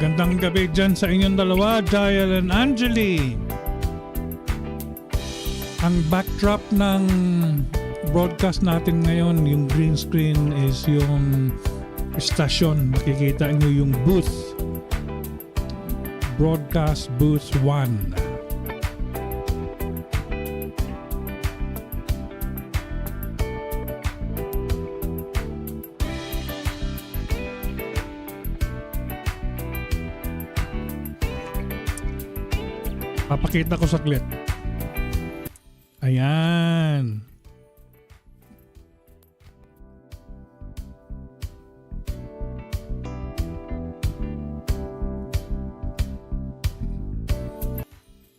Magandang gabi dyan sa inyong dalawa, Dial and Angeli. Ang backdrop ng broadcast natin ngayon, yung green screen, is yung stasyon. Makikita nyo yung booth. Broadcast Booth 1. Papakita ko saglit. Ayan.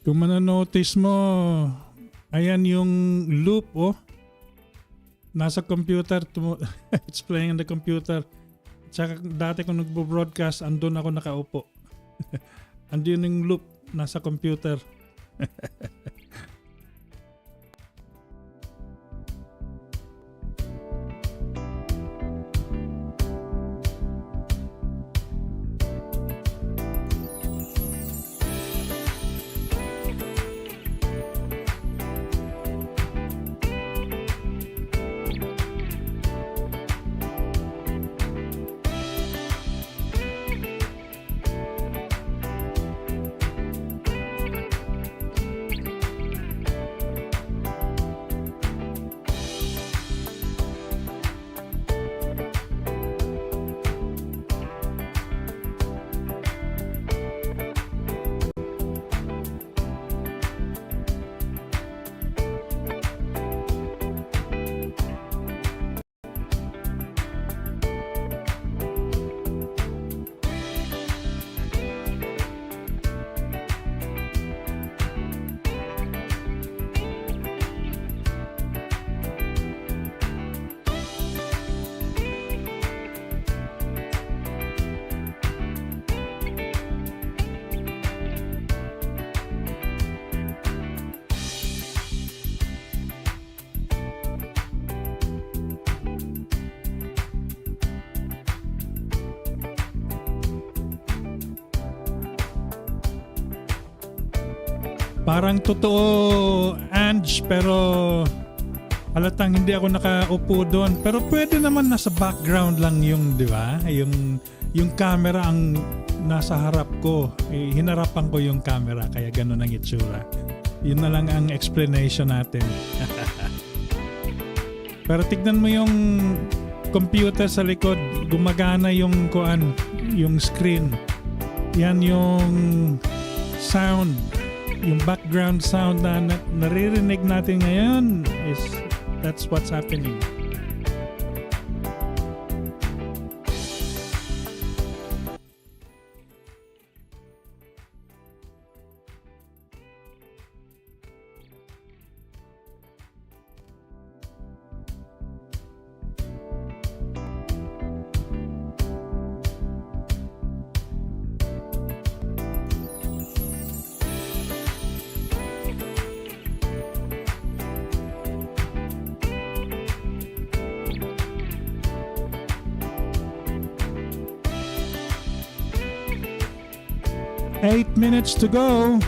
Kung manonotice mo, ayan yung loop, oh. Nasa computer, it's playing on the computer. Tsaka dati kung nagbo-broadcast, andun ako nakaupo. Andun yung loop. Nasa computer. Parang totoo, Ange, pero halatang hindi ako nakaupo doon. Pero pwede naman nasa background lang yung, di ba? Yung camera ang nasa harap ko. Hinarapan ko yung camera, kaya ganun ang itsura. Yun na lang ang explanation natin. Pero tignan mo yung computer sa likod. Gumagana yung screen. Yan yung sound. Yung background sound na naririnig natin ngayon that's what's happening. Eight minutes to go.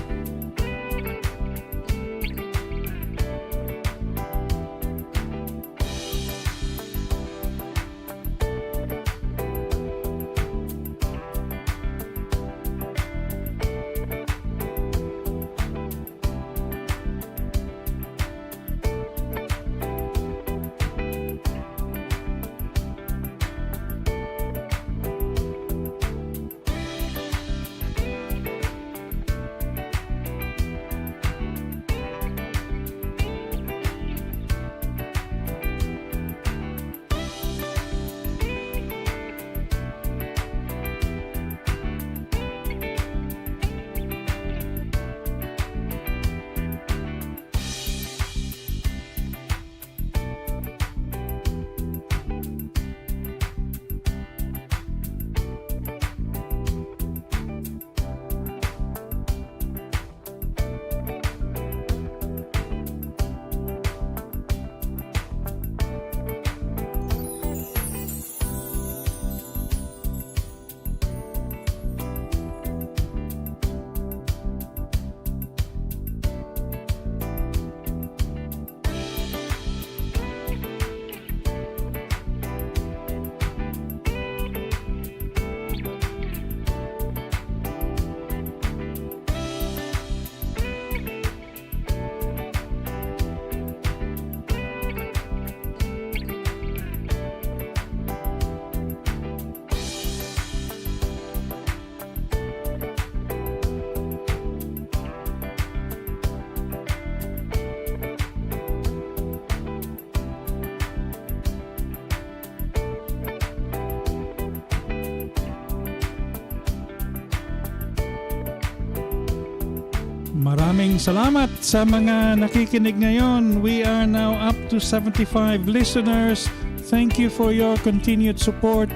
Maraming salamat sa mga nakikinig ngayon. We are now up to 75 listeners. Thank you for your continued support.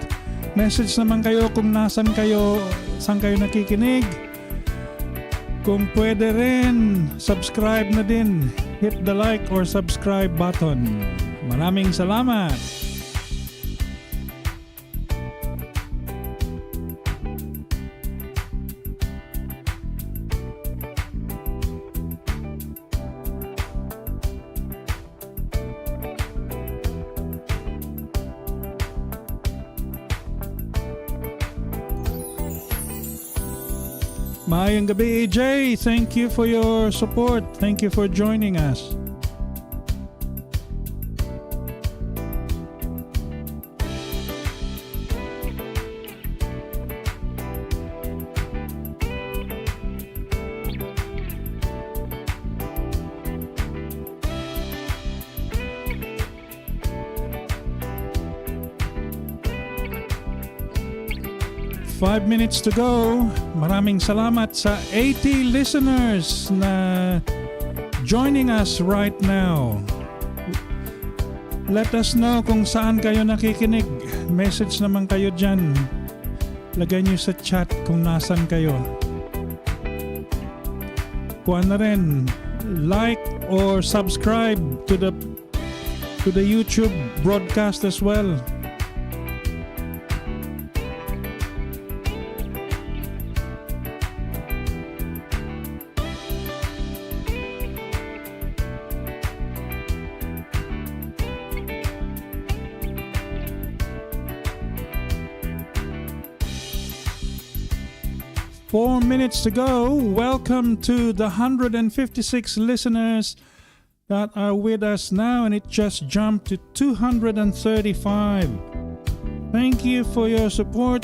Message naman kayo kung saan kayo nakikinig. Kung pwede rin, subscribe na din. Hit the like or subscribe button. Maraming salamat. Maayong gabi, AJ. Thank you for your support. Thank you for joining us. Five minutes to go. Maraming salamat sa 80 listeners na joining us right now. Let us know kung saan kayo nakikinig. Message naman kayo dyan. Lagay nyo sa chat kung nasan kayo. Kuha na rin, like or subscribe to the YouTube broadcast as well. Four minutes to go. Welcome to the 156 listeners that are with us now, and it just jumped to 235. Thank you for your support.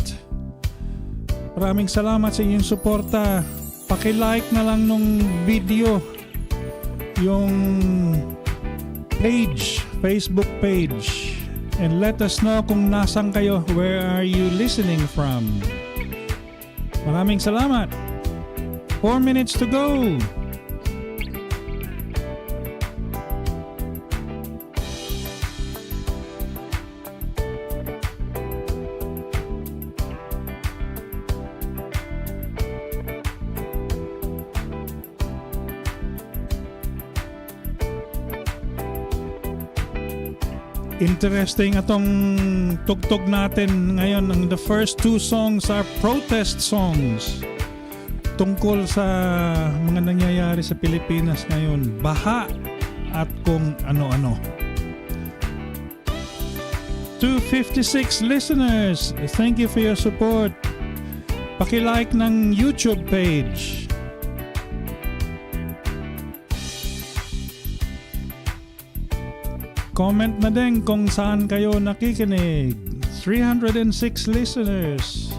Maraming salamat sa inyong suporta. Paki-like na lang nung video, yung page, Facebook page, and let us know kung nasan kayo. Where are you listening from? Maraming salamat. 4 minutes to go. Interesting atong tugtog natin ngayon. The first two songs are protest songs tungkol sa mga nangyayari sa Pilipinas ngayon. Baha at kung ano-ano. 256 listeners, thank you for your support. Paki-like ng YouTube page. Comment na din kung saan kayo nakikinig. 306 listeners.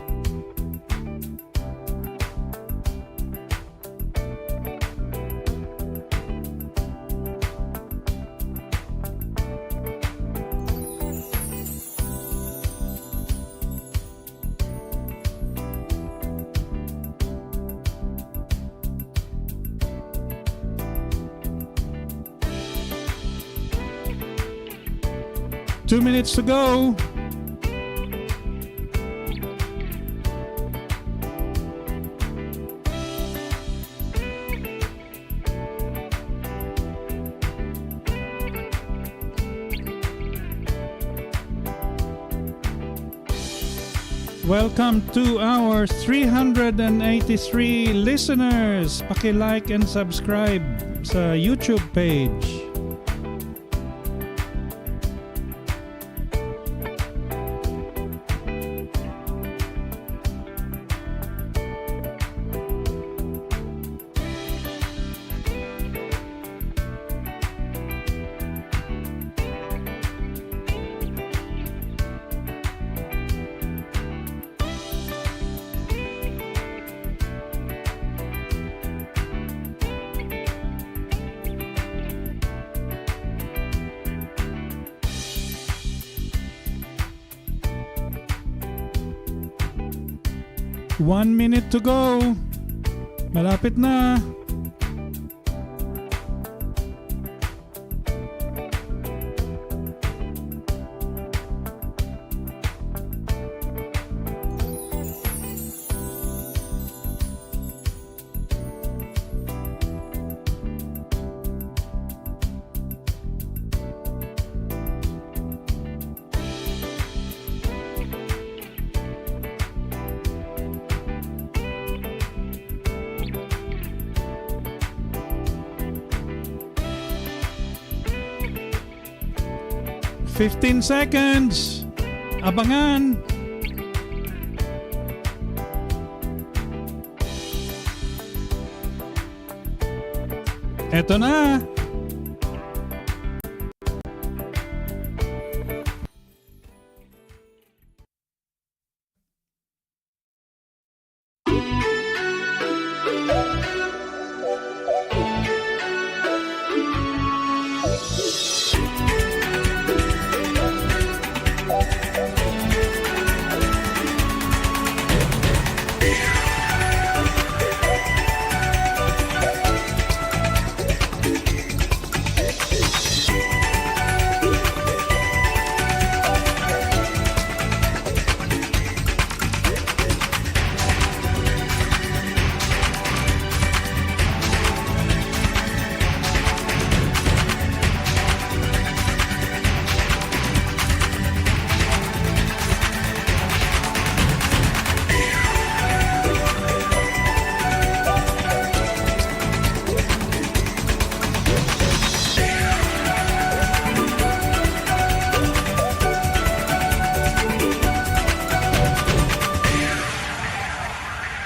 Two minutes to go. Welcome to our 383 listeners. Paki-like and subscribe sa YouTube page. One minute to go. Malapit na. 15 seconds. Abangan. Eto na.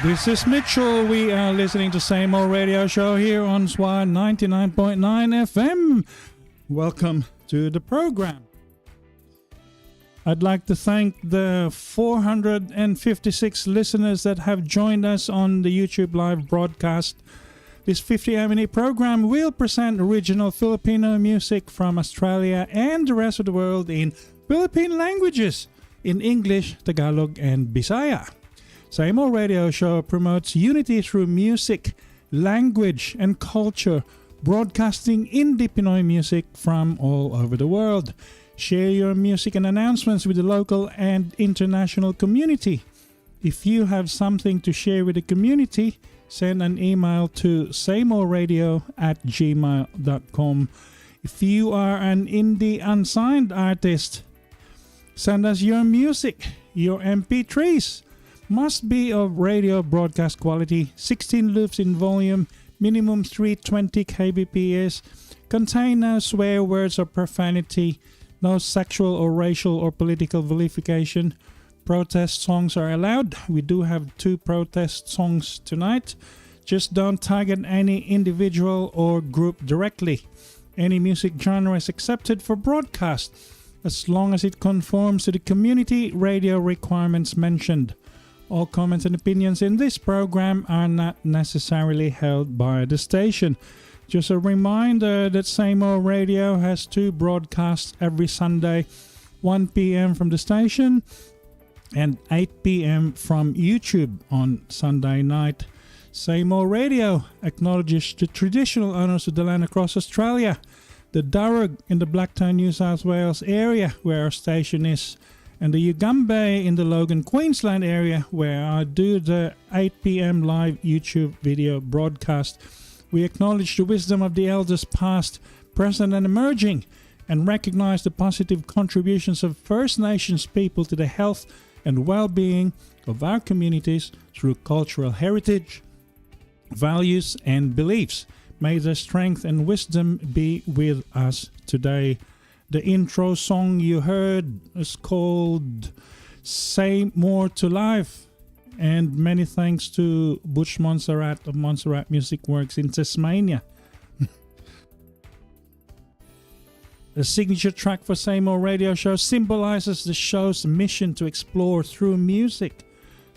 This is Mitchell. We are listening to Same Old Radio Show here on SWR 99.9 FM. Welcome to the program. I'd like to thank the 456 listeners that have joined us on the YouTube live broadcast. This 50-minute program will present original Filipino music from Australia and the rest of the world in Philippine languages, in English, Tagalog, and Bisaya. Same Old Radio Show promotes unity through music, language, and culture, broadcasting indie Pinoy music from all over the world. Share your music and announcements with the local and international community. If you have something to share with the community, send an email to sameoldradio@gmail.com. If you are an indie unsigned artist, send us your music, your MP3s. Must be of radio broadcast quality, 16 loops in volume, minimum 320 kbps, contain no swear words or profanity, no sexual or racial or political vilification. Protest songs are allowed. We do have 2 protest songs tonight. Just don't target any individual or group directly. Any music genre is accepted for broadcast as long as it conforms to the community radio requirements mentioned. All comments and opinions in this program are not necessarily held by the station. Just a reminder that Same Old Radio has 2 broadcasts every Sunday, 1 p.m. from the station and 8 p.m. from YouTube on Sunday night. Same Old Radio acknowledges the traditional owners of the land across Australia, the Darug in the Blacktown, New South Wales area where our station is, and the Yugambeh in the Logan, Queensland area where I do the 8 p.m. live YouTube video broadcast. We acknowledge the wisdom of the elders past, present and emerging, and recognize the positive contributions of First Nations people to the health and well-being of our communities through cultural heritage, values and beliefs. May their strength and wisdom be with us today. The intro song you heard is called Say More to Life. And many thanks to Butch Montserrat of Montserrat Music Works in Tasmania. The signature track for Same Old Radio Show symbolizes the show's mission to explore through music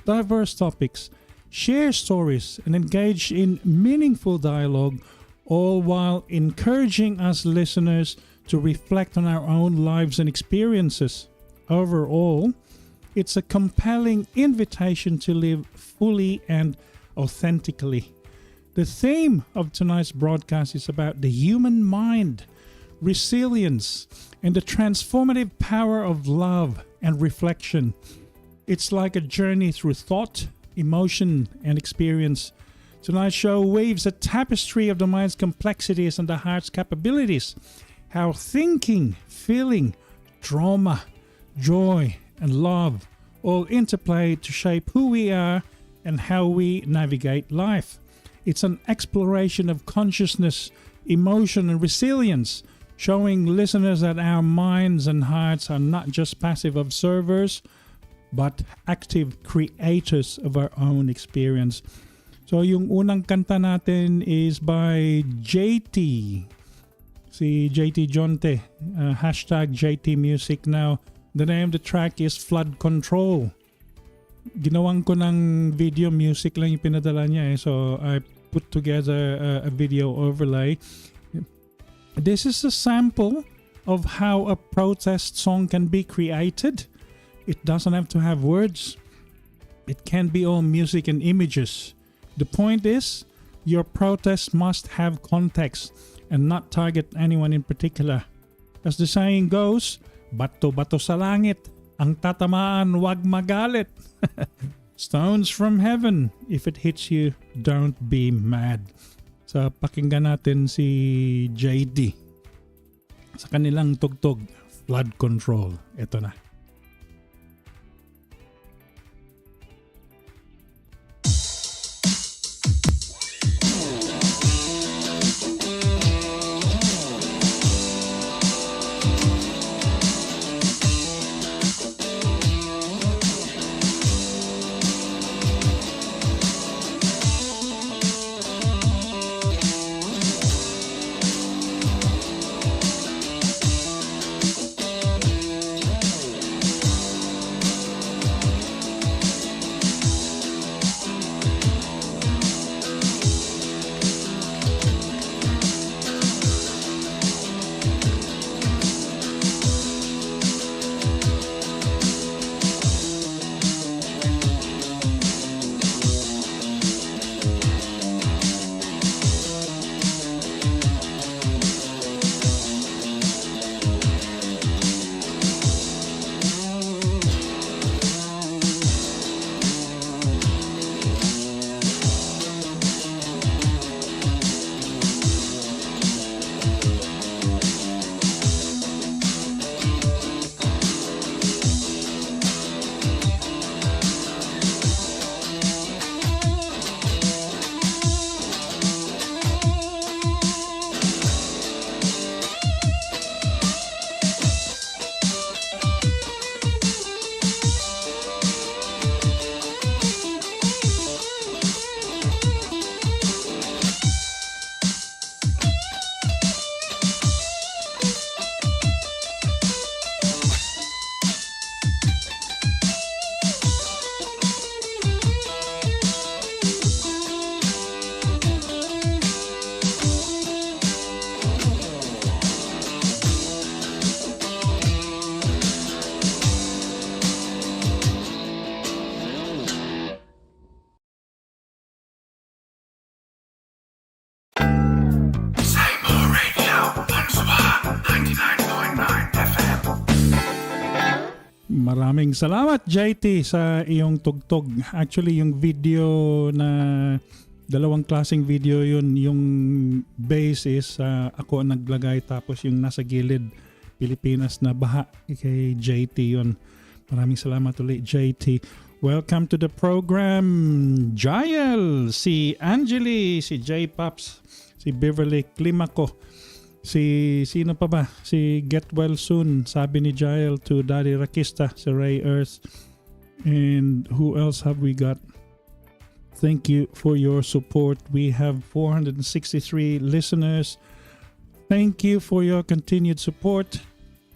diverse topics, share stories, and engage in meaningful dialogue, all while encouraging us listeners to reflect on our own lives and experiences. Overall, it's a compelling invitation to live fully and authentically. The theme of tonight's broadcast is about the human mind, resilience, and the transformative power of love and reflection. It's like a journey through thought, emotion, and experience. Tonight's show weaves a tapestry of the mind's complexities and the heart's capabilities. How thinking, feeling, trauma, joy, and love all interplay to shape who we are and how we navigate life. It's an exploration of consciousness, emotion, and resilience, showing listeners that our minds and hearts are not just passive observers, but active creators of our own experience. So yung unang kanta natin is by JT. Si JT Jonte. Hashtag JT Music Now. The name of the track is Flood Control. Ginawang ko ng video, music lang yung pinadala niya. So I put together a video overlay. This is a sample of how a protest song can be created. It doesn't have to have words. It can be all music and images. The point is, your protest must have context and not target anyone in particular. As the saying goes, bato-bato sa langit, ang tatamaan wag magalit. Stones from heaven, if it hits you, don't be mad. So pakinggan natin si JD sa kanilang tugtog, Flood Control. Ito na. Maraming salamat JT sa iyong tugtog. Actually yung video na dalawang klaseng video yun. Yung bass is ako ang naglagay, tapos yung nasa gilid Pilipinas na baha kay JT yun. Maraming salamat ulit JT. Welcome to the program Jael, si Angeli, si J Pops, si Beverly Climaco. Sino pa ba? Si Get Well Soon, sabi ni Jael to Daddy Rakista, si Ray Earth. And who else have we got? Thank you for your support. We have 463 listeners. Thank you for your continued support.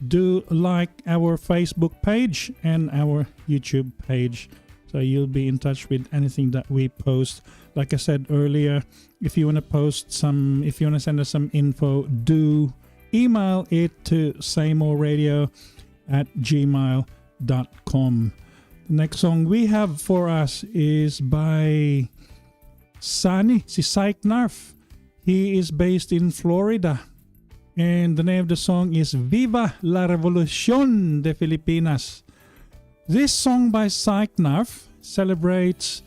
Do like our Facebook page and our YouTube page, so you'll be in touch with anything that we post. Like I said earlier, if you want to send us some info, do email it to sameolradio@gmail.com. The next song we have for us is by Sunny, si Syke Narf. He is based in Florida. And the name of the song is Viva la Revolución de Filipinas. This song by Syke Narf celebrates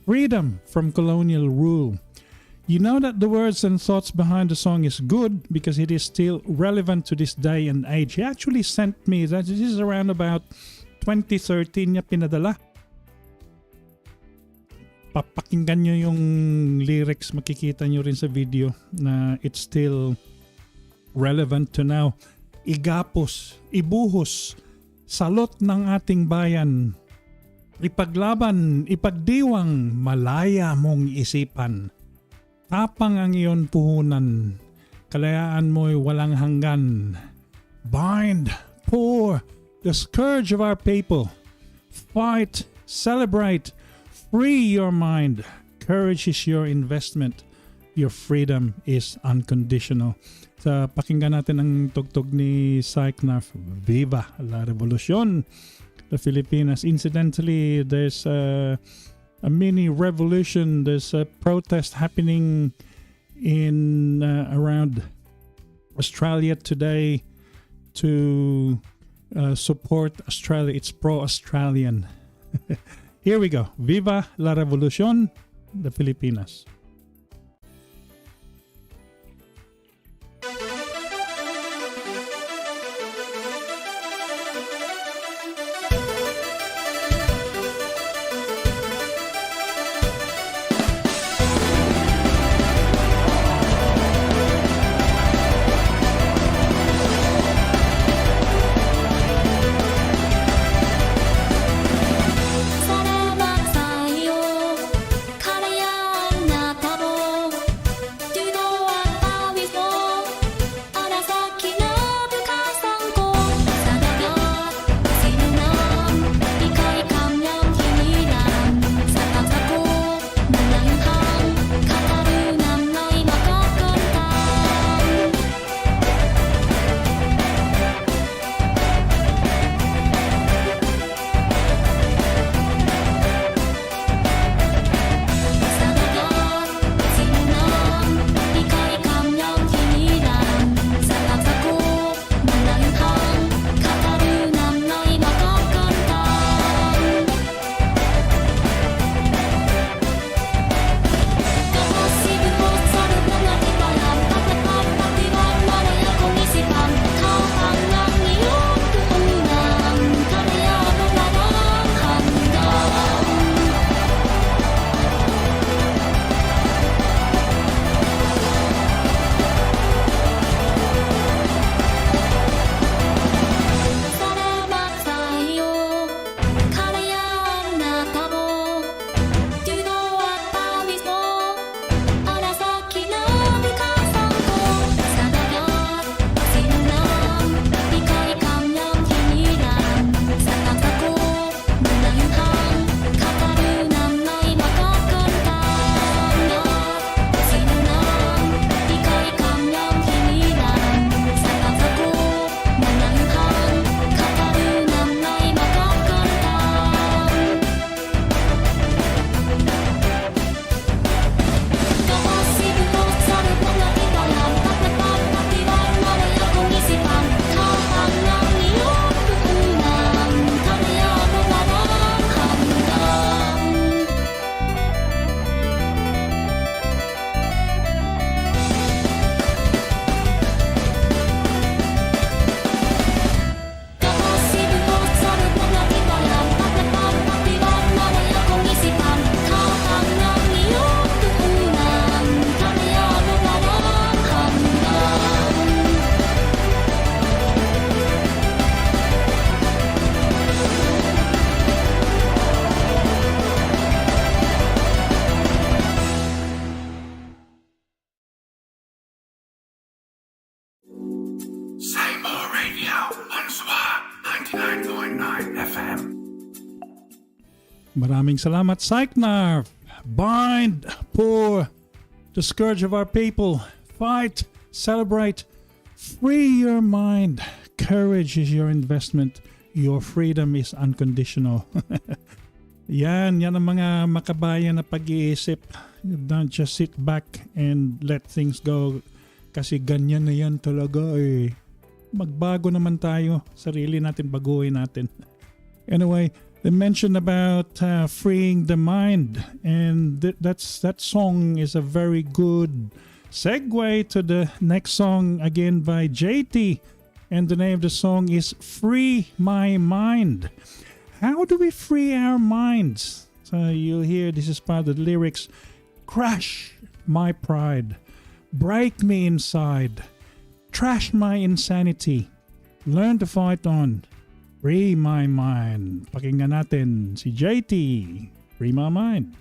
freedom from colonial rule. You know that the words and thoughts behind the song is good because it is still relevant to this day and age. He actually sent me that. This is around about 2013 niya pinadala. Papakinggan nyo yung lyrics, makikita nyo rin sa video na it's still relevant to now. Igapos, ibuhos, salot ng ating bayan. Ipaglaban, ipagdiwang, malaya mong isipan. Tapang ang iyon puhunan, kalayaan mo'y walang hanggan. Bind, poor, the scourge of our people. Fight, celebrate, free your mind. Courage is your investment. Your freedom is unconditional. Sa pakinggan natin ang tugtog ni Sychnaf, Viva la Revolucion, the Filipinas. Incidentally, there's a mini revolution. There's a protest happening in around Australia today to support Australia. It's pro-Australian. Here we go. Viva la Revolucion, the Filipinas. Maraming salamat, Sychnaf. Bind, poor, the scourge of our people. Fight, celebrate, free your mind. Courage is your investment. Your freedom is unconditional. Yan ang mga makabayan na pag-iisip. Don't just sit back and let things go. Kasi ganyan na yan talaga eh. Magbago naman tayo. Sarili natin, baguhin natin. Anyway, they mentioned about freeing the mind, and that song is a very good segue to the next song, again by JT, and the name of the song is Free My Mind. How do we free our minds? So you'll hear, this is part of the lyrics: crush my pride, break me inside, Trash my insanity. Learn to fight on. Free my mind. Pakinggan natin si JT. Free my mind.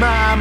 My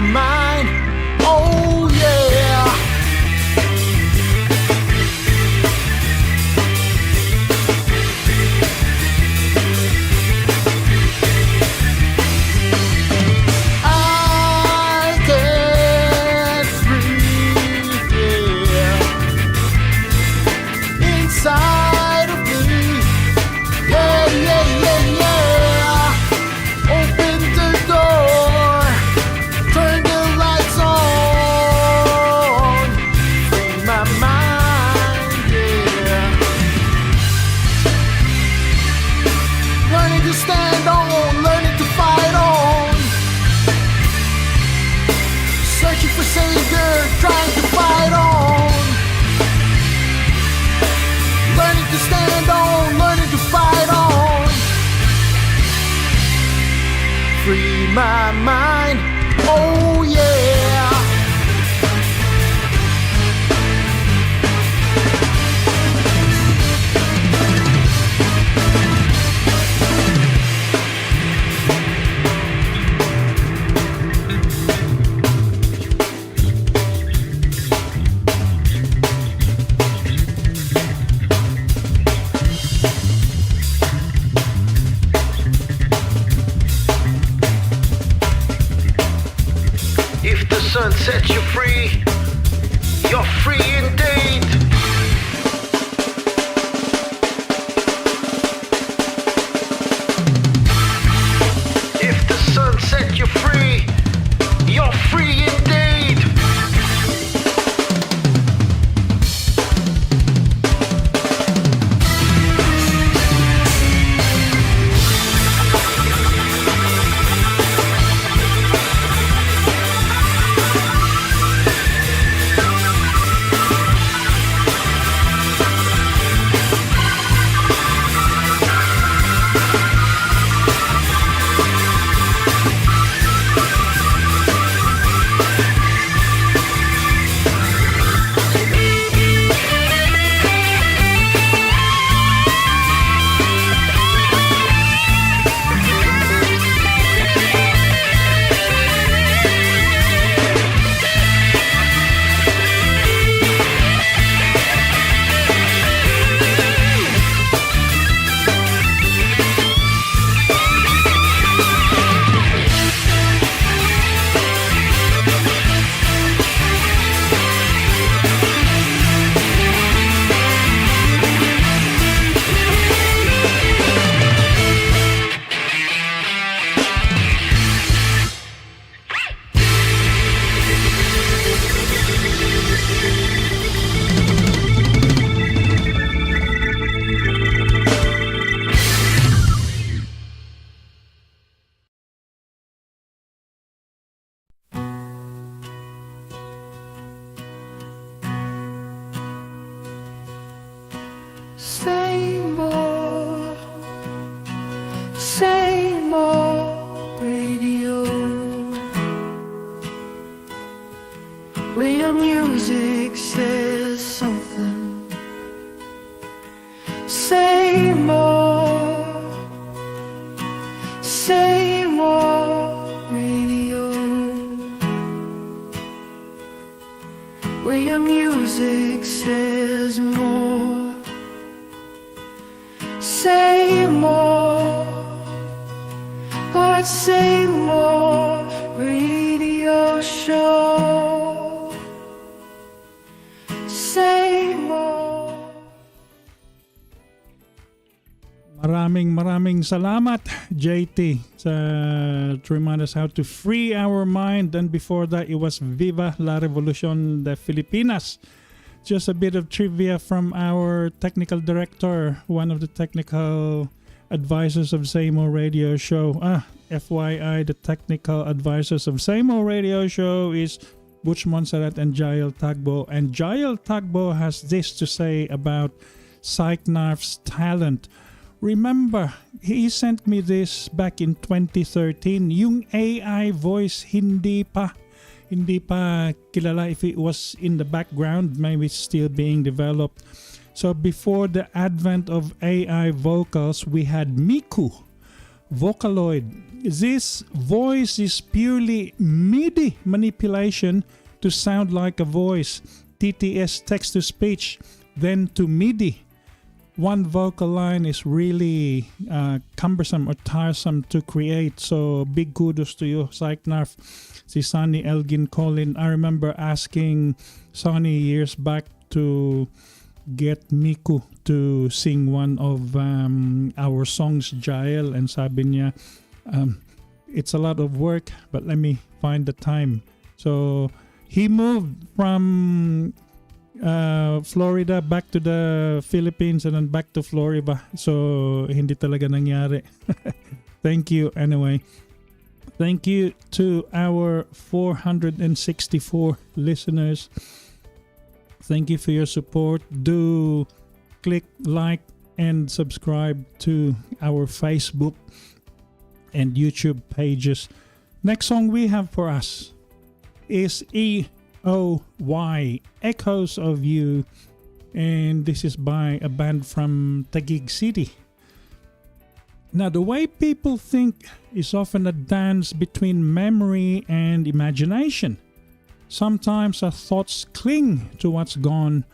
mind, oh yeah. Sun sets you free, you're free indeed. If the sun set you free, you're free indeed. your music says something. Say more, say more, radio. Where your music says more. Say more, Lord, say more, radio show. Say more. Maraming salamat, JT, to remind us how to free our mind. And before that, it was Viva la Revolución de Filipinas. Just a bit of trivia from our technical director, one of the technical advisors of More Radio Show. FYI, the technical advisors of More Radio Show is Butch Montserrat and Jael Tagbo. And Jael Tagbo has this to say about Psychnarf's talent. Remember, he sent me this back in 2013. Yung AI voice, hindi pa kilala. If it was in the background, maybe it's still being developed. So before the advent of AI vocals, we had Miku, Vocaloid. This voice is purely MIDI manipulation to sound like a voice. TTS, text-to-speech, then to MIDI. One vocal line is really cumbersome or tiresome to create. So big kudos to you, Psychnarf. Si Sonny Elgin Colin. I remember asking Sonny years back to get Miku to sing one of our songs, Jael. And sabi niya, it's a lot of work, but let me find the time. So he moved from Florida back to the Philippines and then back to Florida. So hindi talaga nangyari. Thank you anyway. Thank you to our 464 listeners. Thank you for your support. Do click like and subscribe to our Facebook and YouTube pages. Next song we have for us is EOY, Echoes of You, and this is by a band from Taguig City. Now, the way people think is often a dance between memory and imagination. Sometimes our thoughts cling to what's gone,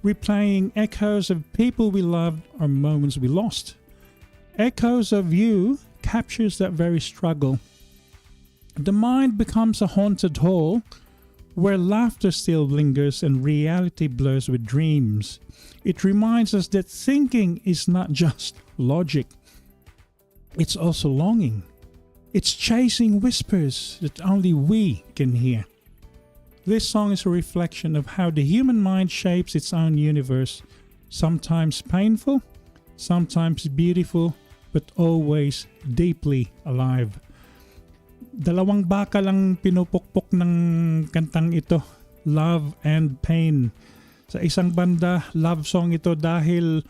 replaying echoes of people we loved or moments we lost. Echoes of You captures that very struggle. The mind becomes a haunted hall where laughter still lingers and reality blurs with dreams. It reminds us that thinking is not just logic. It's also longing. It's chasing whispers that only we can hear. This song is a reflection of how the human mind shapes its own universe, sometimes painful, sometimes beautiful, but always deeply alive. Dalawang baka lang pinupukpok ng kantang ito, Love and Pain. Sa isang banda, love song ito dahil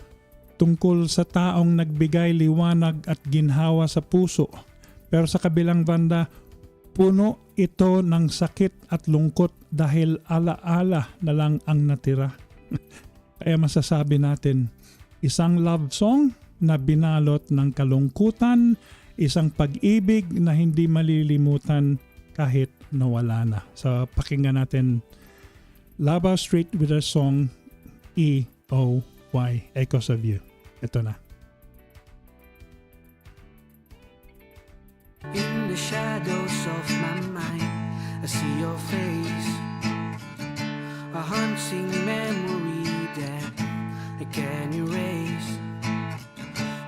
tungkol sa taong nagbigay liwanag at ginhawa sa puso. Pero sa kabilang banda, puno ito ng sakit at lungkot dahil alaala na lang ang natira. Kaya masasabi natin, isang love song na binalot ng kalungkutan, isang pag-ibig na hindi malilimutan kahit nawala na. So pakinggan natin Lava Street with their song EOY, Echoes of You. Ito na. In the shadows of my mind, I see your face, a haunting memory that I can't erase.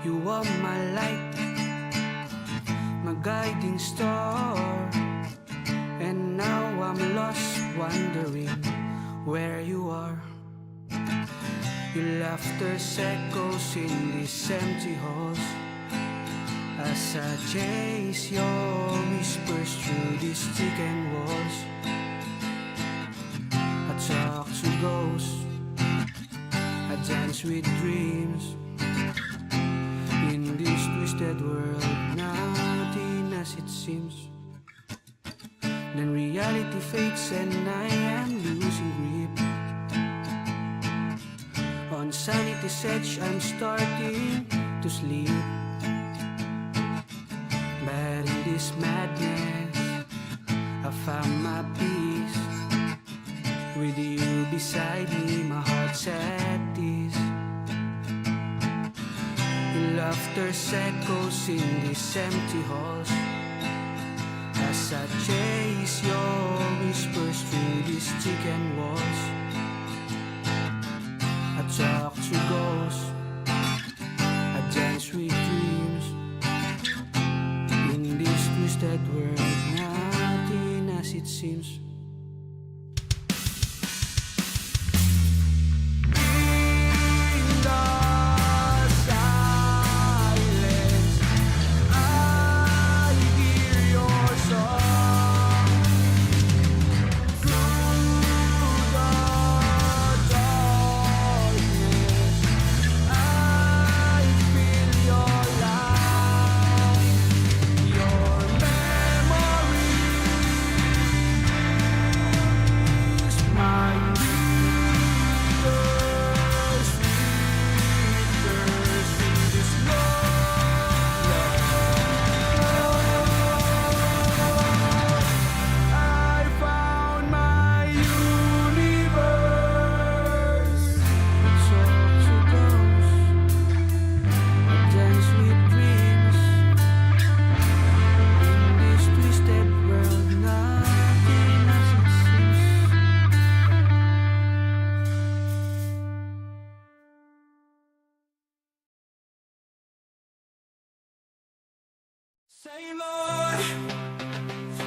You are my light, my guiding star, and now I'm lost wondering where you are. Your laughter echoes in these empty halls as I chase your whispers through these thickened walls. I talk to ghosts, I dance with dreams. In this twisted world, nothing as it seems. Then reality fades and I am losing grip. On sanity's edge I'm starting to sleep. But in this madness I found my peace. With you beside me my heart's at ease. Laughter echoes in these empty halls as I chase your whispers through these chicken walls. I talk to ghosts, I dance with dreams. In this twisted world, nothing as it seems.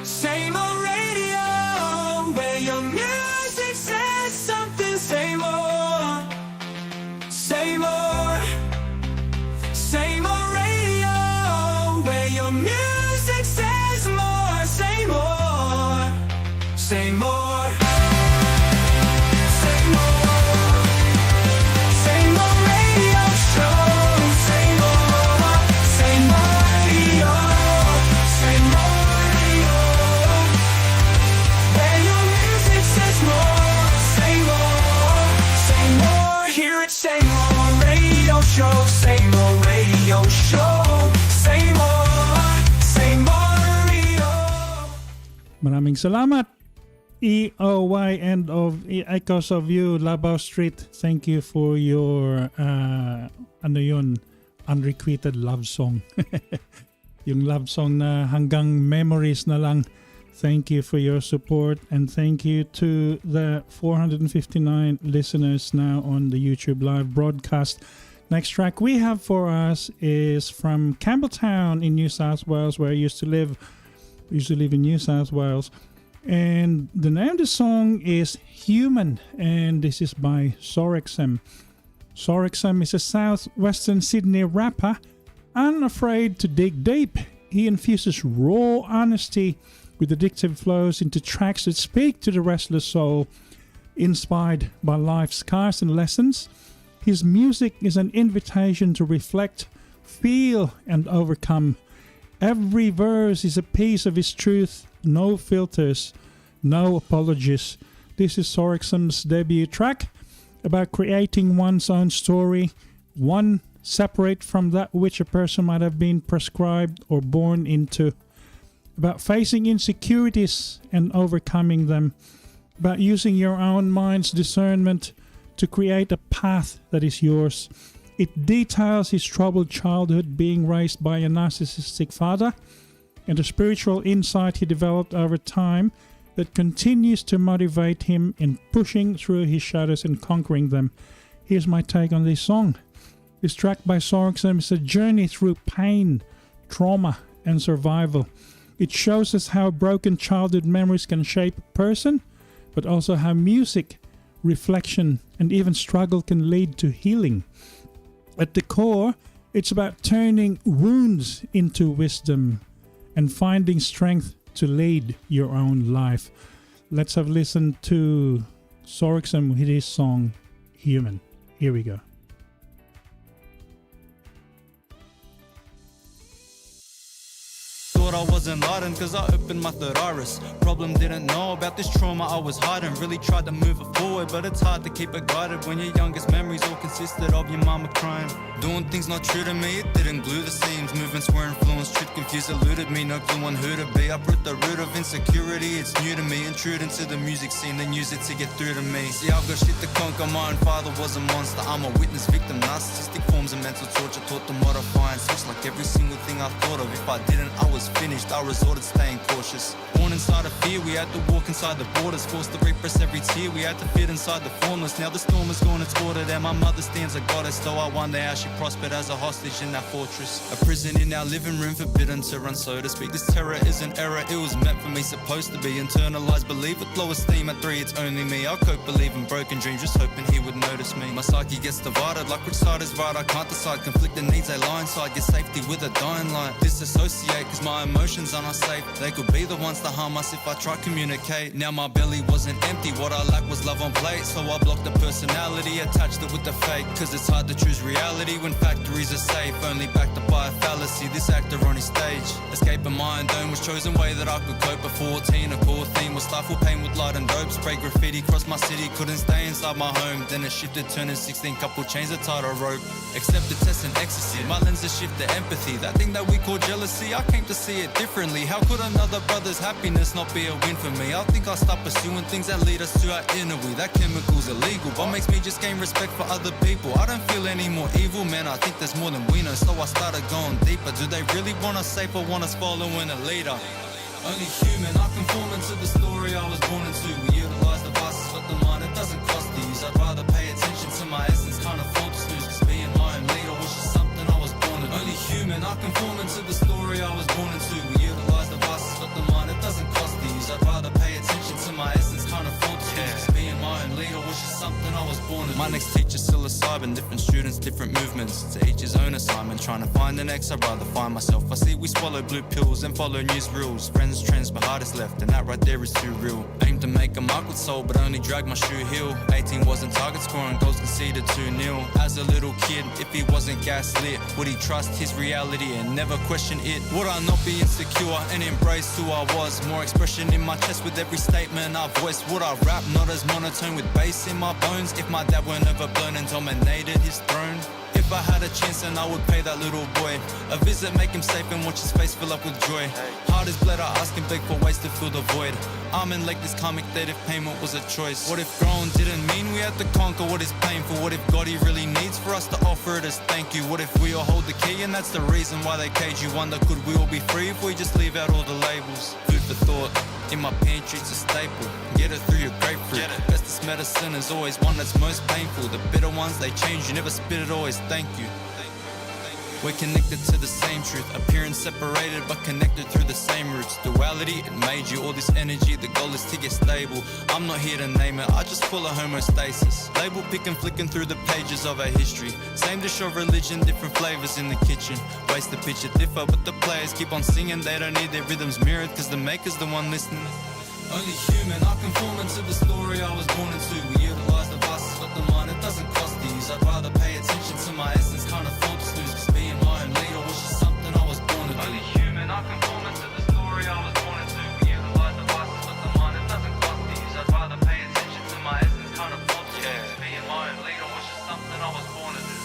Say more radio, where your music says something. Say more, say more, say more radio, where your music says more. Say more, say more. Say more radio show. Say more radio. Maraming salamat. EOY end of Echoes of You, Labao Street. Thank you for your unrequited love song. Yung love song na hanggang memories na lang. Thank you for your support, and thank you to the 459 listeners now on the YouTube live broadcast. Next track we have for us is from Campbelltown in New South Wales, where I used to live. I used to live in New South Wales. And the name of the song is Human, and this is by Sorexem. Sorexem is a southwestern Sydney rapper, unafraid to dig deep. He infuses raw honesty with addictive flows into tracks that speak to the restless soul, inspired by life's scars and lessons. His music is an invitation to reflect, feel, and overcome. Every verse is a piece of his truth, no filters, no apologies. This is Sorexem's debut track about creating one's own story, one separate from that which a person might have been prescribed or born into. About facing insecurities and overcoming them. About using your own mind's discernment to create a path that is yours. It details his troubled childhood, being raised by a narcissistic father, and the spiritual insight he developed over time that continues to motivate him in pushing through his shadows and conquering them. Here's my take on this song. This track by Sorexem is a journey through pain, trauma, and survival. It shows us how broken childhood memories can shape a person, but also how music, reflection, and even struggle can lead to healing. At the core, it's about turning wounds into wisdom and finding strength to lead your own life. Let's have a listen to Sorexem with his song Human. Here we go. I was enlightened, cause I opened my third iris. Problem, didn't know about this trauma I was hiding. Really tried to move it forward, but it's hard to keep it guided when your youngest memories all consisted of your mama crying. Doing things not true to me, it didn't glue the seams. Movements were influenced, truth confused, eluded me. No clue on who to be. I put the root of insecurity, it's new to me. Intrude into the music scene, then use it to get through to me. See, I've got shit to conquer. My own father was a monster. I'm a witness, victim, narcissistic forms of mental torture. Taught to modify and switch like every single thing I thought of. If I didn't, I was finished. I resorted staying cautious. Born inside of fear, we had to walk inside the borders. Forced to repress every tear, we had to fit inside the formless. Now the storm is gone, it's ordered, and my mother stands a goddess. Though I wonder how she prospered as a hostage in that fortress. A prison in our living room, forbidden to run, so to speak. This terror is an error, it was meant for me, supposed to be. Internalized belief with low esteem. At 3, it's only me. I'll cope, believing broken dreams, just hoping he would notice me. My psyche gets divided, like which side is right, I can't decide. Conflicting needs, they lie inside. Get safety with a dying light. Disassociate, cause my emotions are not safe. They could be the ones to harm us if I try communicate. Now my belly wasn't empty, what I lacked was love on plate. So I blocked the personality, attached it with the fake. Cause it's hard to choose reality when factories are safe. Only backed up by a fallacy, this actor on his stage. Escaping my own dome was chosen way that I could cope. At 14, a core theme was stifle pain with light and dope. Spray graffiti across my city, couldn't stay inside my home. Then it shifted, turning 16, couple chains that tied a rope. Accepted test and ecstasy, my lenses shift to empathy. That thing that we call jealousy, I came to see it differently. How could another brother's happiness not be a win for me? I think I'll stop pursuing things that lead us to our inner we. That chemical's illegal, but makes me just gain respect for other people. I don't feel any more evil, man, I think there's more than we know. So I started going deeper. Do they really want us safe or want us following a leader? Only human, I conform into the story I was born into. We utilize devices, but the mind, it doesn't cost to use. I'd rather pay attention to my essence, can't afford to snooze. Cause being my own leader was just something I was born into. Only human, I conform into the story I was born into. We utilize devices, but the mind, it doesn't cost to use. I'd rather pay attention to my essence, can't afford to snooze. Cause being my own leader was just something I was born into. My next teacher's psilocybin, different students, different movements. To each his own assignment, trying to find the next, I'd rather find myself. I see we swallow blue pills and follow news rules. Friends, trends, but heart is left, and that right there is too real. Aim to make a mark with soul, but only drag my shoe heel. 18 wasn't target scoring, goals conceded 2-0. As a little kid, if he wasn't gaslit, would he trust his reality and never question it? Would I not be insecure and embrace who I was? More expression in my chest with every statement I voiced. Would I rap not as monotone with bass in my bones? If my dad weren't overblown and dominated his throne? If I had a chance, then I would pay that little boy a visit, make him safe and watch his face fill up with joy. Heart is bled, I ask and beg for ways to fill the void. Arm and leg this karmic debt if payment was a choice. What if growing didn't mean we had to conquer what is painful? What if God he really needs for us to offer it as thank you? What if we all hold the key and that's the reason why they cage you? Wonder could we all be free if we just leave out all the labels? Food for thought, in my pantry it's a staple. Get it through your grapefruit. Bestest medicine is always one that's most painful. The bitter ones they change, you never spit it, always thank you. We're connected to the same truth. Appearance separated but connected through the same roots. Duality, it made you all this energy. The goal is to get stable. I'm not here to name it, I just follow homeostasis. Label picking, flicking through the pages of our history. Same dish of religion, different flavors in the kitchen. Ways to pitch it differ, but the players keep on singing. They don't need their rhythms mirrored, cause the maker's the one listening. Only human, I conform into the story I was born into. We utilize devices, but the mind, it doesn't cost to use. I'd rather pay attention to my essence, can't afford to snooze. Cause being my own leader was just something I was born into. Only human, I conform into the story I was born into. We utilize devices, but the mind, it doesn't cost to use. I'd rather pay attention to my essence, can't afford to snooze. Cause being my own leader was just something I was born into.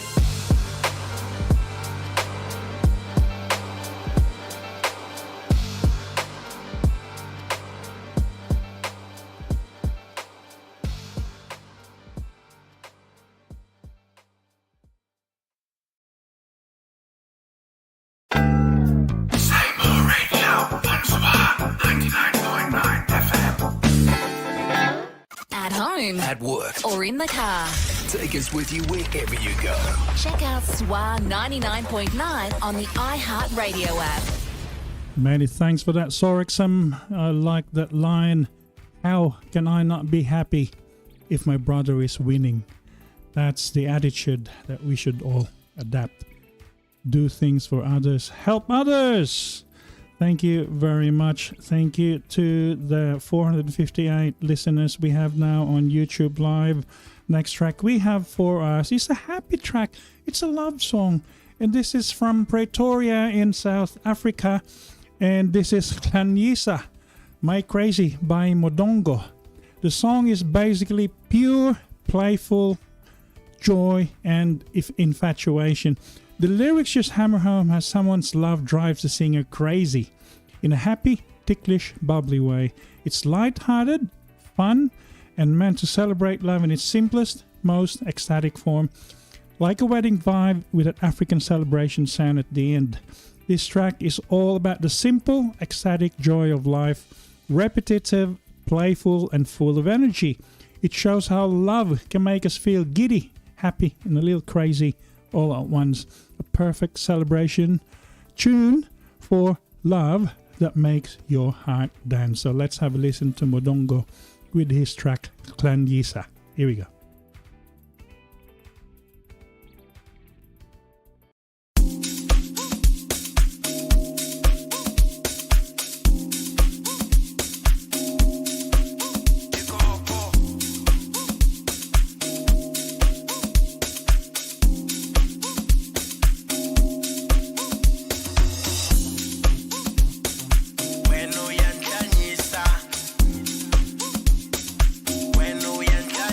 At home, At work. or in the car. Take us with you wherever you go. Check out SWR 99.9 on the iHeartRadio app. Many thanks for that, Sorexam. I like that line. How can I not be happy if my brother is winning? That's the attitude that we should all adapt. Do things for others. Help others. Thank you very much. Thank you to the 458 listeners we have now on YouTube Live. Next track we have for us is a happy track. It's a love song. And this is from Pretoria in South Africa. And this is Kanyisa, My Crazy by Modongo. The song is basically pure, playful joy and infatuation. The lyrics just hammer home how someone's love drives the singer crazy in a happy, ticklish, bubbly way. It's light-hearted, fun, and meant to celebrate love in its simplest, most ecstatic form. Like a wedding vibe with an African celebration sound at the end. This track is all about the simple, ecstatic joy of life, repetitive, playful, and full of energy. It shows how love can make us feel giddy, happy, and a little crazy all at once. A perfect celebration tune for love that makes your heart dance. So let's have a listen to Modongo with his track Kanyisa. Here we go. When we enter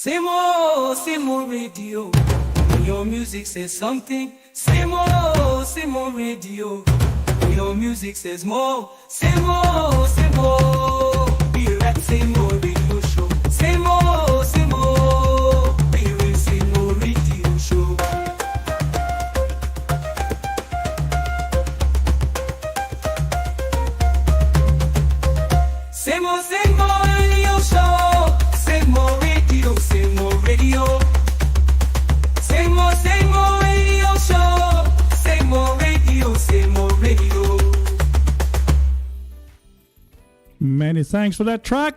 Say more radio. When your music says something. Say more radio. When your music says more. Say more. We're at Say More Radio Show. Say more. We will Say More Radio Show. Say more radio show. Say more radio. Say more radio. Say more radio show. Say more radio. Say more radio. Many thanks for that track.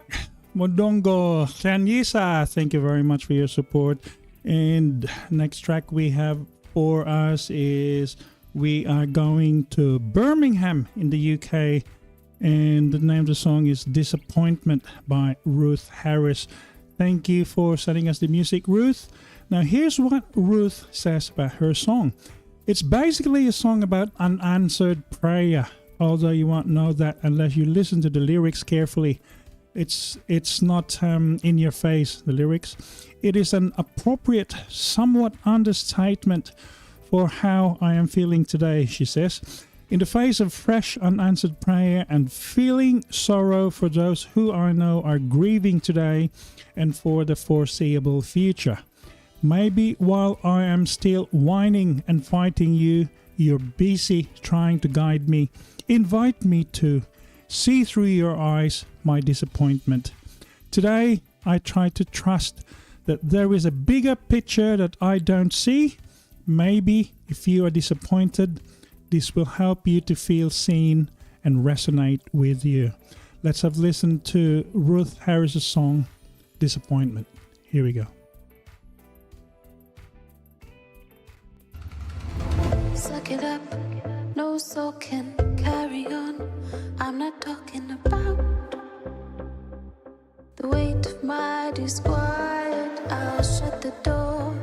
Mondongo Sanyisa, thank you very much for your support. And next track we have for us is we are going to Birmingham in the UK. And the name of the song is Disappointment by Ruth Harris. Thank you for sending us the music, Ruth. Now here's what Ruth says about her song. It's basically a song about unanswered prayer, although you won't know that unless you listen to the lyrics carefully. It's not in your face, the lyrics. It is an appropriate, somewhat understatement for how I am feeling today, she says. In the face of fresh unanswered prayer and feeling sorrow for those who I know are grieving today and for the foreseeable future. Maybe while I am still whining and fighting you, you're busy trying to guide me. Invite me to see through your eyes my disappointment. Today, I try to trust that there is a bigger picture that I don't see. Maybe if you are disappointed, this will help you to feel seen and resonate with you. Let's have listened to Ruth Harris' song, Disappointment. Here we go. Suck it up, no soaking, carry on. I'm not talking about the weight of my disquiet. I'll shut the door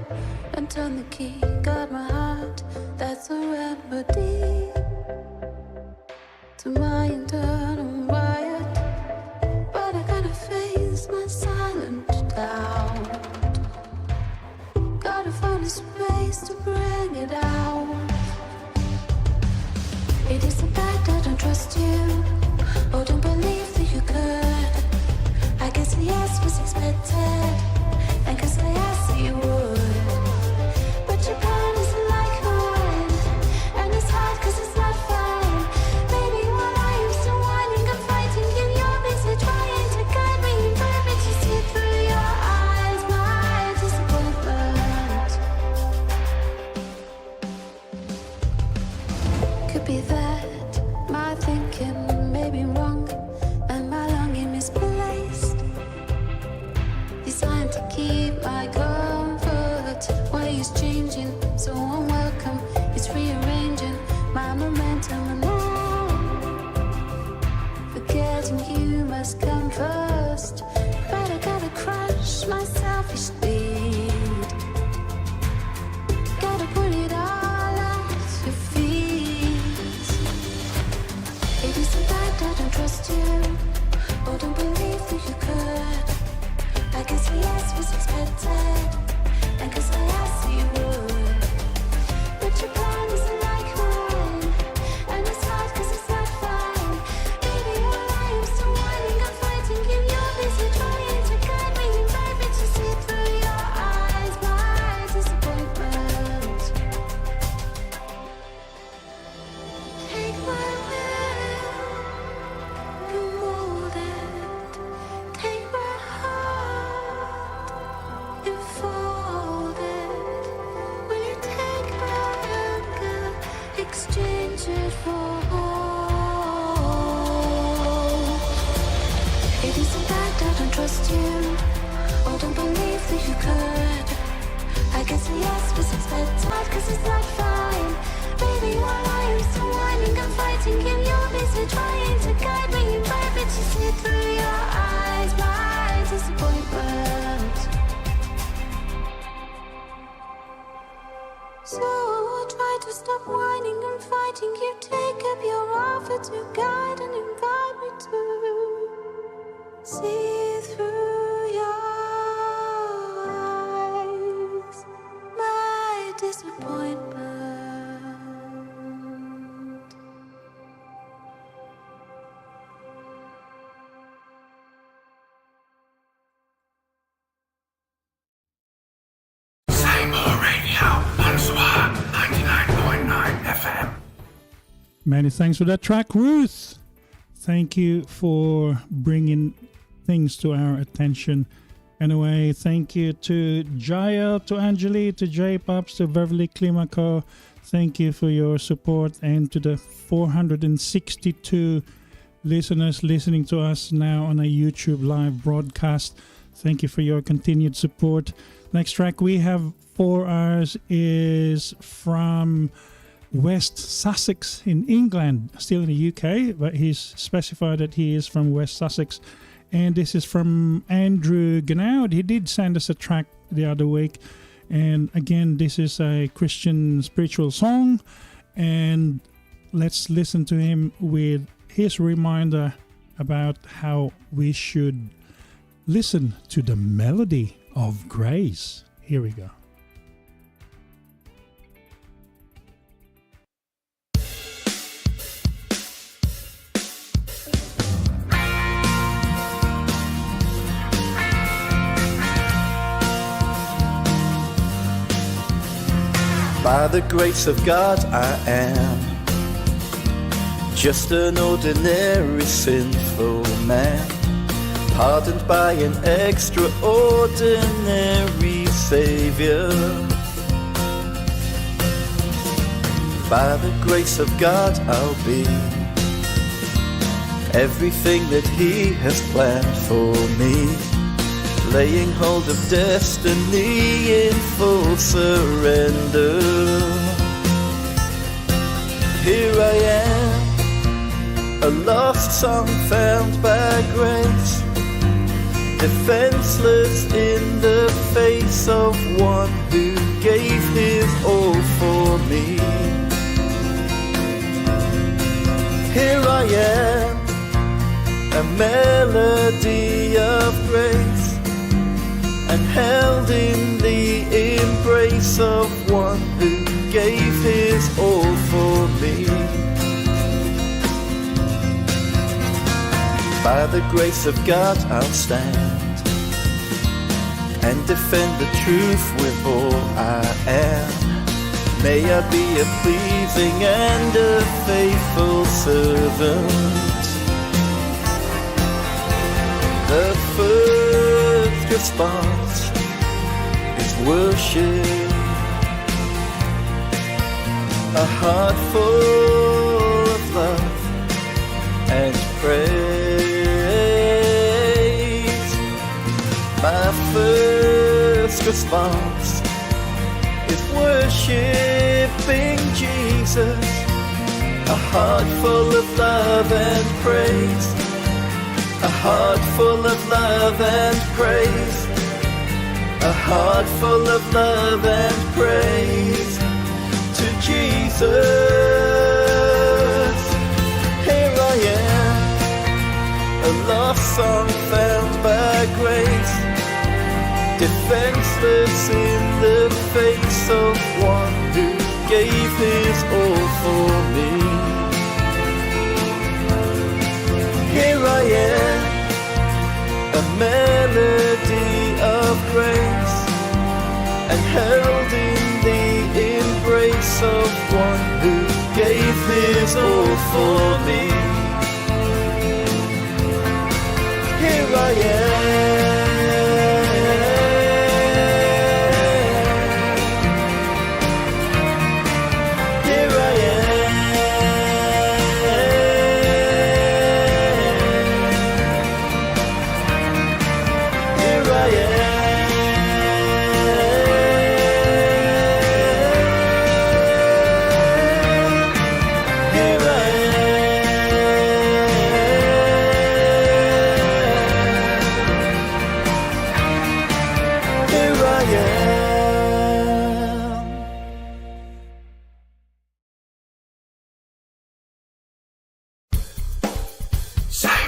and turn the key. Got my heart, that's a remedy to my internal riot. But I gotta face my silent doubt. Gotta find a space to bring it out. It isn't that I don't trust you, or don't believe that you could. I guess a yes was expected, and cause I asked that you would. But your plan isn't like mine, and it's hard cause it's not fine. Baby, while I am still whining and fighting you, you're busy trying to guide me. Invite me to see through your eyes my disappointment. Could be that my thinking may be wrong and my longing misplaced. Designed to keep my comfort. Ways changing, so unwelcome. It's rearranging my momentum and now forgetting you must come first. But I gotta crush my selfish speed. Gotta put it all at your feet. It isn't that I don't trust you, or don't believe that you could. I guess a yes was expected, and cause I asked that you would. But your plan isn't like mine, and it's hard cause it's not fine. Baby, while I am still whining and fighting you, you're busy trying to guide me. Invite me to see through your eyes my disappointment. Take my will, you mold it. Take my heart and fold it. Will you take my anger, exchange it for hope? It isn't that I don't trust you, or don't believe that you could. I guess a yes was expected, cause it's not fine. Baby, while I am still whining and fighting you, you're busy trying to guide me. Invite me to see through your eyes my disappointment. So I try to stop whining and fighting you. Take up your offer to guide and invite me to see through your Many thanks for that track, Ruth. Thank you for bringing things to our attention. Anyway, thank you to Jael, to Anjali, to J Pops, to Beverly Climaco. Thank you for your support, and to the 462 listeners listening to us now on a YouTube live broadcast. Thank you for your continued support. Next track we have for us is from West Sussex in England, still in the UK, but he's specified that he is from West Sussex. And this is from Andrew Ganaud. He did send us a track the other week. And again, this is a Christian spiritual song. And let's listen to him with his reminder about how we should listen to the melody of grace. Here we go. By the grace of God I am just an ordinary sinful man, pardoned by an extraordinary Savior. By the grace of God I'll be everything that He has planned for me, laying hold of destiny in full surrender. Here I am, a lost song found by grace, defenseless in the face of one who gave His all for me. Here I am, a melody of grace, and held in the embrace of one who gave His all for me. By the grace of God I'll stand and defend the truth with all I am. May I be a pleasing and a faithful servant. The first response is worship, a heart full of love and praise. My first response is worshiping Jesus, a heart full of love and praise, a heart full of love and praise, a heart full of love and praise to Jesus. Here I am, a lost song found by grace, defenseless in the face of one who gave His all for me. Here I am, a melody of grace, and held in the embrace of one who gave His all for me. Here I am.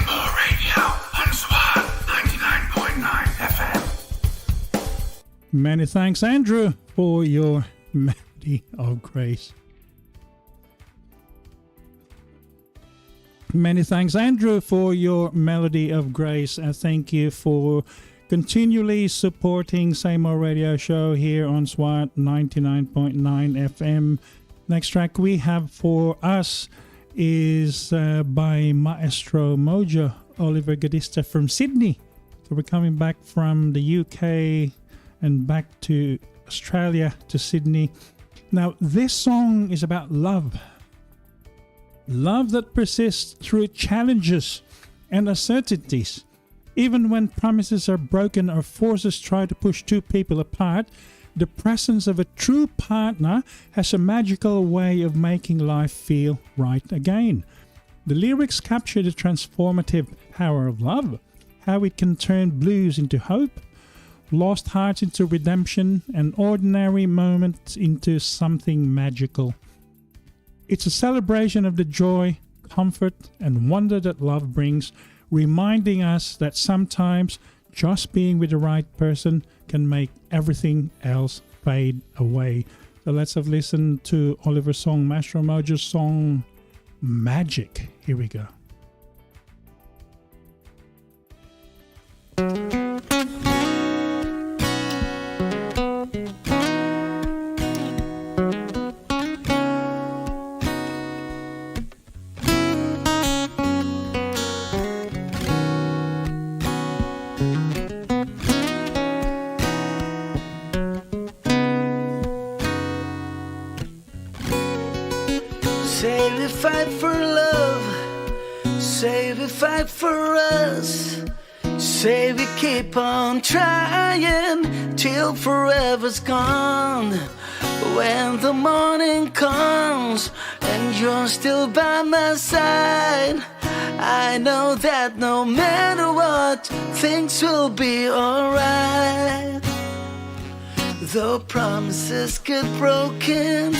More Radio on SWR 99.9 FM. Many thanks, Andrew, for your melody of grace. Many thanks, Andrew, for your melody of grace. And thank you for continually supporting More Radio Show here on SWR 99.9 FM. Next track we have for us is by Maestro Mojo Oliver Gadista from Sydney. So we're coming back from the UK and back to Australia, to Sydney. Now, this song is about love. Love that persists through challenges and uncertainties. Even when promises are broken or forces try to push two people apart, the presence of a true partner has a magical way of making life feel right again. The lyrics capture the transformative power of love, how it can turn blues into hope, lost hearts into redemption, and ordinary moments into something magical. It's a celebration of the joy, comfort, and wonder that love brings, reminding us that sometimes just being with the right person can make everything else fade away. So let's have listened to Oliver's song, Maestro Mojo's song, Magic. Here we go. Say we fight for love, say we fight for us, say we keep on trying till forever's gone. When the morning comes and you're still by my side, I know that no matter what, things will be alright. Though promises get broken,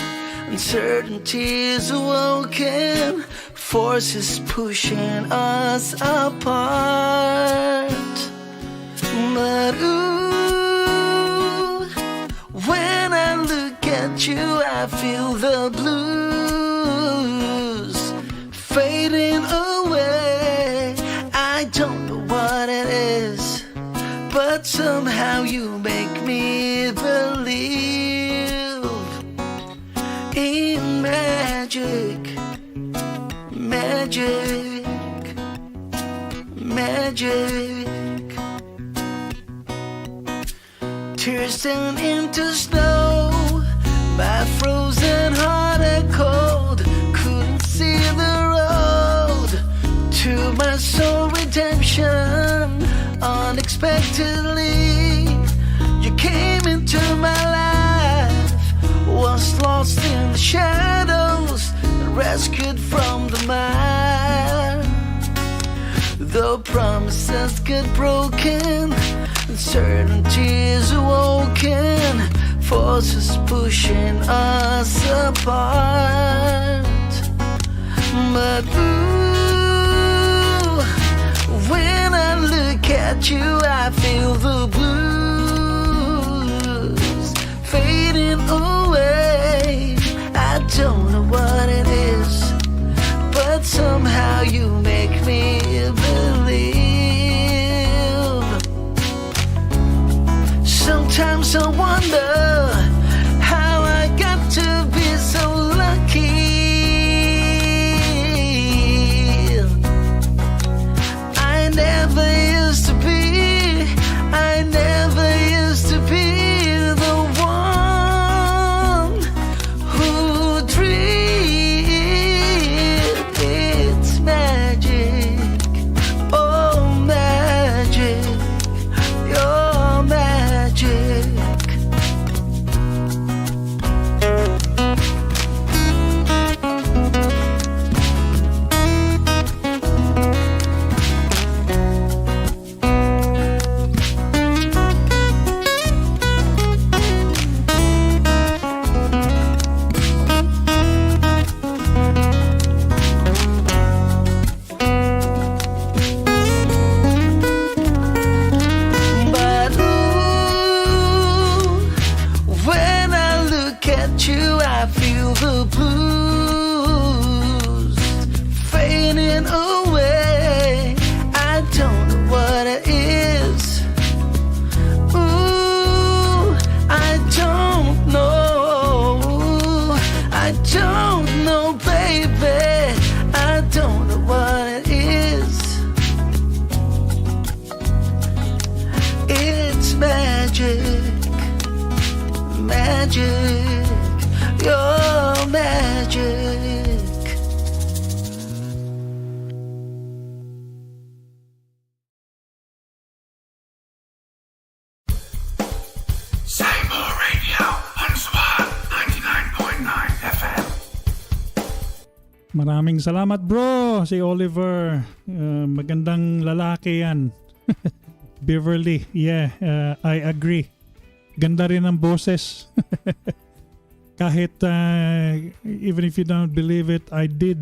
uncertainties awoken, forces pushing us apart. But ooh, when I look at you, I feel the blues fading away. I don't know what it is, but somehow you make me believe in magic, magic, magic. Tears turn into snow, my frozen heart and cold. Couldn't see the road to my soul redemption. Unexpectedly, you came into my life, was lost in the shadows, rescued from the mire. Though promises get broken, uncertainties awoken, forces pushing us apart. But ooh, when I look at you, I feel the blues fading away. I don't know what it is, but somehow you make me believe. Sometimes I wonder how I got to be so lucky. I never used to be, I never used to be the one who dreamed. It's magic, oh magic, your magic. magic, your magic. Say More Radio SWR 99.9 FM. Maraming salamat bro, si Oliver. Magandang lalaki yan. Beverly, yeah, I agree. Ganda rin ang boses. Kahit even if you don't believe it, I did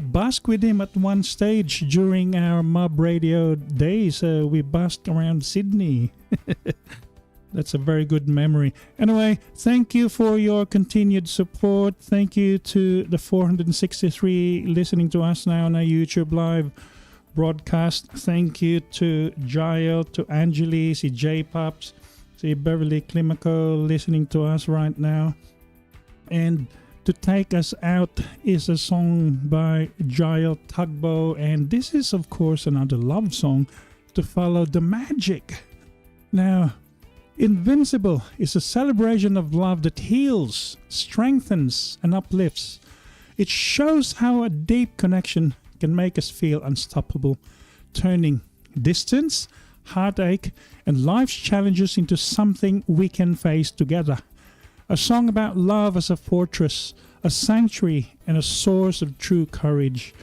busk with him at one stage during our Mob Radio days. We busked around Sydney. That's a very good memory. Anyway, thank you for your continued support. Thank you to the 463 listening to us now on our YouTube live broadcast. Thank you to Jael, to Angeli, si J-Pops, si Beverly Climaco listening to us right now. And to take us out is a song by Jael Tugbo. And this is, of course, another love song to follow the magic. Now, Invincible is a celebration of love that heals, strengthens, and uplifts. It shows how a deep connection can make us feel unstoppable, turning distance, heartache, and life's challenges into something we can face together. A song about love as a fortress, a sanctuary, and a source of true courage.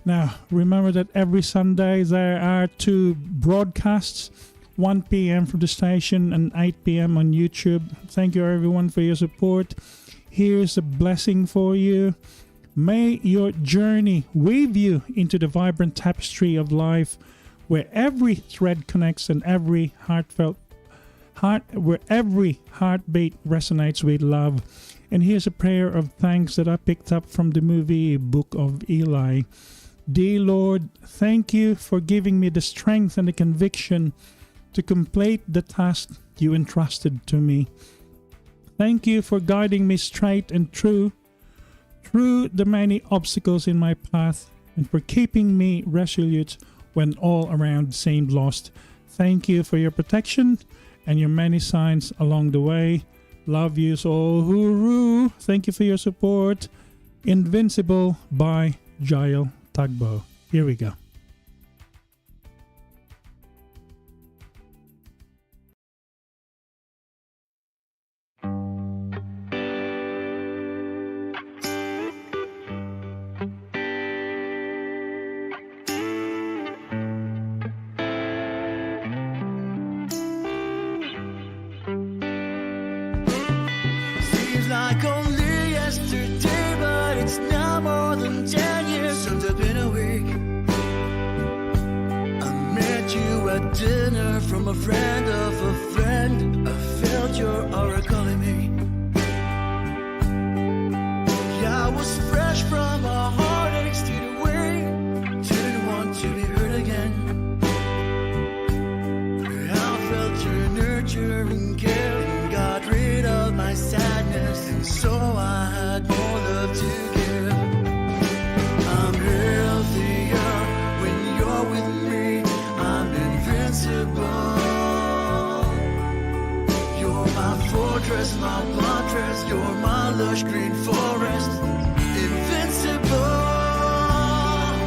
Now, remember that every Sunday there are 2 broadcasts, 1 p.m. from the station and 8 p.m. on YouTube. Thank you everyone for your support. Here's a blessing for you. May your journey weave you into the vibrant tapestry of life, where every thread connects and every where every heartbeat resonates with love. And here's a prayer of thanks that I picked up from the movie Book of Eli. Dear Lord, thank you for giving me the strength and the conviction to complete the task you entrusted to me. Thank you for guiding me straight and true through the many obstacles in my path, and for keeping me resolute when all around seemed lost. Thank you for your protection and your many signs along the way. Love yous all. Hooroo. Thank you for your support. Invincible by Jael Tugbo. Here we go. Like only yesterday, but it's now more than 10 years. Summed up in a week. I met you at dinner from a friend of a friend. I felt your aura calling me. Yeah, I was fresh from a heartache, stayed away. Didn't want to be hurt again. I felt your nurturing care and got rid of my sadness. And so I had more love to give. I'm healthier when you're with me. I'm invincible. You're my fortress, my buttress. You're my lush green forest. Invincible.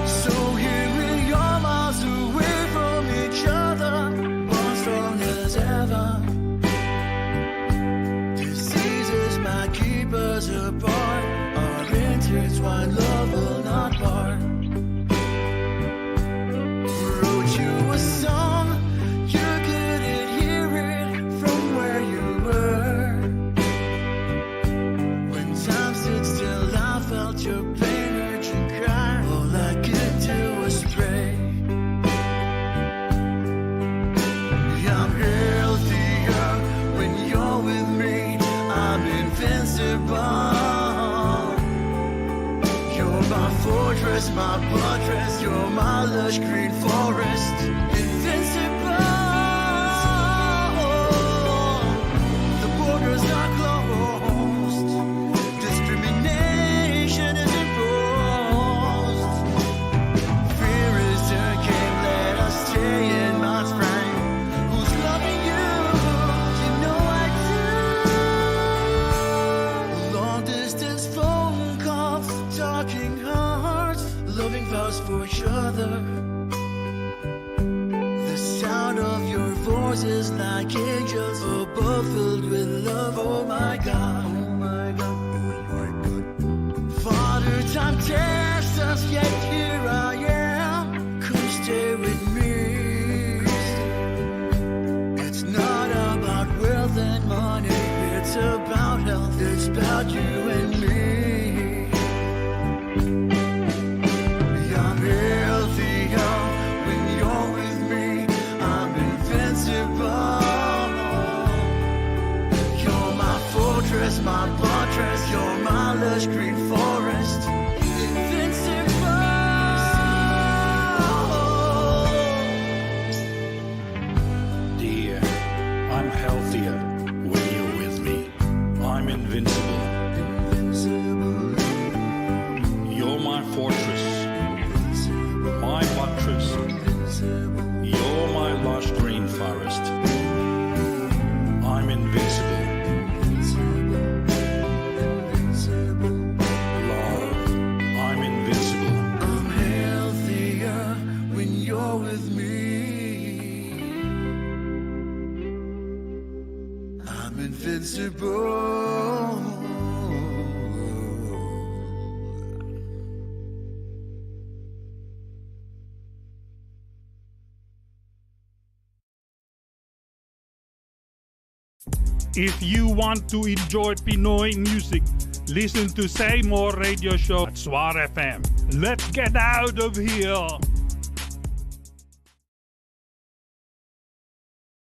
So here we are, miles away from each other, born strong as ever. Keep us apart. Our intertwined love will not part. Wrote you a song, you couldn't hear it from where you were. When time stood still, I felt your pain, heard you cry. All I could do was pray. I'm healthier when you're with me. I'm invincible. You're my fortress, my buttress. You're my lush green forest. Invincible. The borders are closed. Discrimination is imposed. Fear is to game. Let us stay in my frame. Who's loving you? You know I do. talking hearts, loving vows for each other. The sound of your voice is like angels above, filled with love. Oh my God, oh my God, oh my God. Father, time tests us, yet here I am. Come stay with me. It's not about wealth and money, it's about health, it's about you and me. I'm healthier when you're with me. I'm invincible. You're my fortress, my buttress. You're my lush green forest. Invincible. Dear, I'm healthier when you're with me. I'm invincible. You're my fortress, my buttress. You're my lush green forest. I'm invincible. Love, I'm invincible. I'm healthier when you're with me. I'm invincible. If you want to enjoy Pinoy music, listen to Say More Radio Show at SWR FM. Let's get out of here!